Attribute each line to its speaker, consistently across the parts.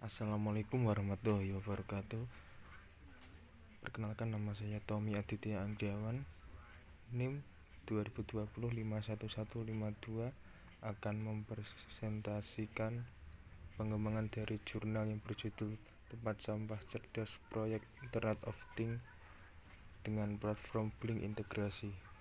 Speaker 1: Assalamualaikum warahmatullahi wabarakatuh. Perkenalkan, nama saya Tommy Aditya Anggiawan, NIM 2020 51152, akan mempresentasikan pengembangan dari jurnal yang berjudul Tempat Sampah Cerdas Proyek Internet of Things dengan platform Blink integrasi.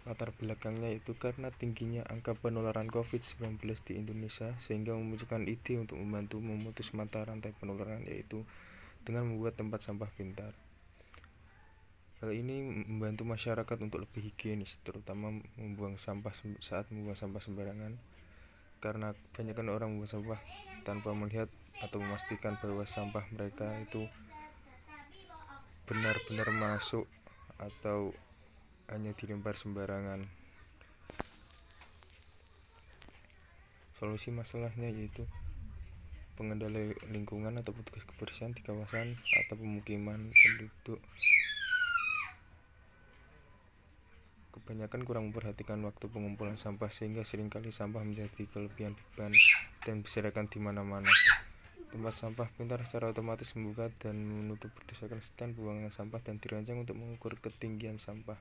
Speaker 1: Latar belakangnya itu karena tingginya angka penularan COVID-19 di Indonesia, sehingga memunculkan ide untuk membantu memutus mata rantai penularan, yaitu dengan membuat tempat sampah pintar. Hal ini membantu masyarakat untuk lebih higienis, terutama membuang sampah saat membuang sampah sembarangan, karena kebanyakan orang membuang sampah tanpa melihat atau memastikan bahwa sampah mereka itu benar-benar masuk atau hanya dilempar sembarangan. Solusi masalahnya yaitu pengendali lingkungan atau petugas kebersihan di kawasan atau pemukiman penduduk kebanyakan kurang memperhatikan waktu pengumpulan sampah, sehingga seringkali sampah menjadi kelebihan beban dan berserakan di mana-mana. Tempat sampah pintar secara otomatis membuka dan menutup berdasarkan stand pembuangan sampah dan dirancang untuk mengukur ketinggian sampah,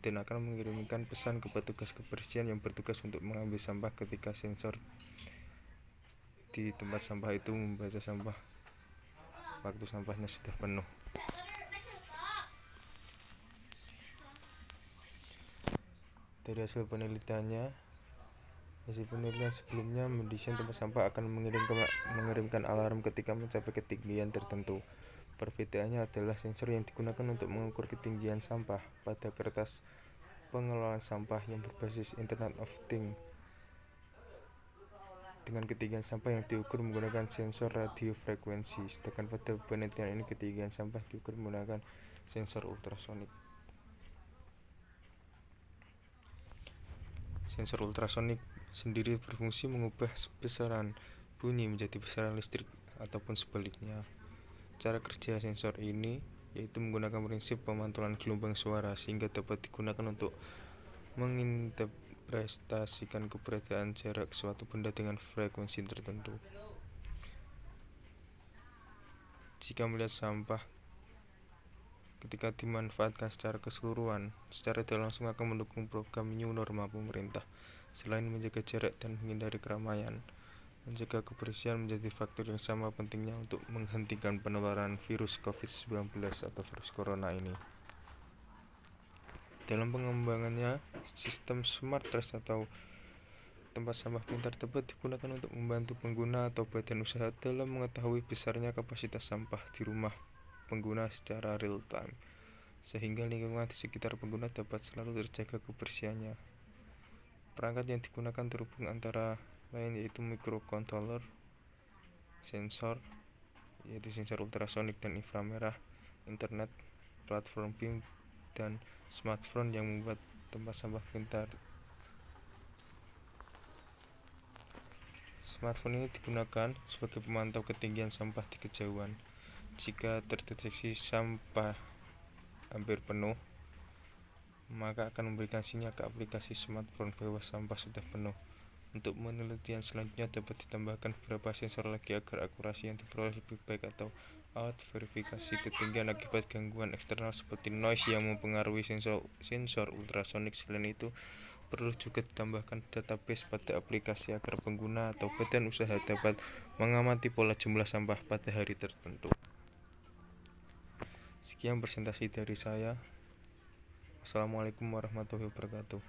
Speaker 1: dan akan mengirimkan pesan ke petugas kebersihan yang bertugas untuk mengambil sampah ketika sensor di tempat sampah itu membaca sampah waktu sampahnya sudah penuh. Dari hasil penelitian sebelumnya, mendesain tempat sampah akan mengirimkan alarm ketika mencapai ketinggian tertentu. Perbedaannya adalah sensor yang digunakan untuk mengukur ketinggian sampah pada kertas pengelolaan sampah yang berbasis Internet of Things, dengan ketinggian sampah yang diukur menggunakan sensor radio frekuensi, sedangkan pada penelitian ini ketinggian sampah diukur menggunakan sensor ultrasonik. Sensor ultrasonik sendiri berfungsi mengubah besaran bunyi menjadi besaran listrik ataupun sebaliknya. Cara kerja sensor ini yaitu menggunakan prinsip pemantulan gelombang suara, sehingga dapat digunakan untuk menginterpretasikan keberadaan jarak suatu benda dengan frekuensi tertentu. Jika melihat sampah ketika dimanfaatkan secara keseluruhan, secara tidak langsung akan mendukung program new normal pemerintah. Selain menjaga jarak dan menghindari keramaian, menjaga kebersihan menjadi faktor yang sama pentingnya untuk menghentikan penularan virus COVID-19 atau virus corona ini. Dalam pengembangannya, sistem smart trash atau tempat sampah pintar dapat digunakan untuk membantu pengguna atau badan usaha dalam mengetahui besarnya kapasitas sampah di rumah pengguna secara real time, sehingga lingkungan di sekitar pengguna dapat selalu terjaga kebersihannya. Perangkat yang digunakan terhubung antara lain yaitu microcontroller, sensor yaitu sensor ultrasonik dan inframerah, internet, platform BIM, dan smartphone yang membuat tempat sampah pintar. Smartphone ini digunakan sebagai pemantau ketinggian sampah di kejauhan. Jika terdeteksi sampah hampir penuh, maka akan memberikan sinyal ke aplikasi smartphone bahwa sampah sudah penuh. Untuk penelitian selanjutnya dapat ditambahkan beberapa sensor lagi agar akurasi yang diperoleh lebih baik, atau alat verifikasi ketinggian akibat gangguan eksternal seperti noise yang mempengaruhi sensor ultrasonik. Selain itu, perlu juga ditambahkan database pada aplikasi agar pengguna atau badan usaha dapat mengamati pola jumlah sampah pada hari tertentu. Sekian presentasi dari saya. Wassalamualaikum warahmatullahi wabarakatuh.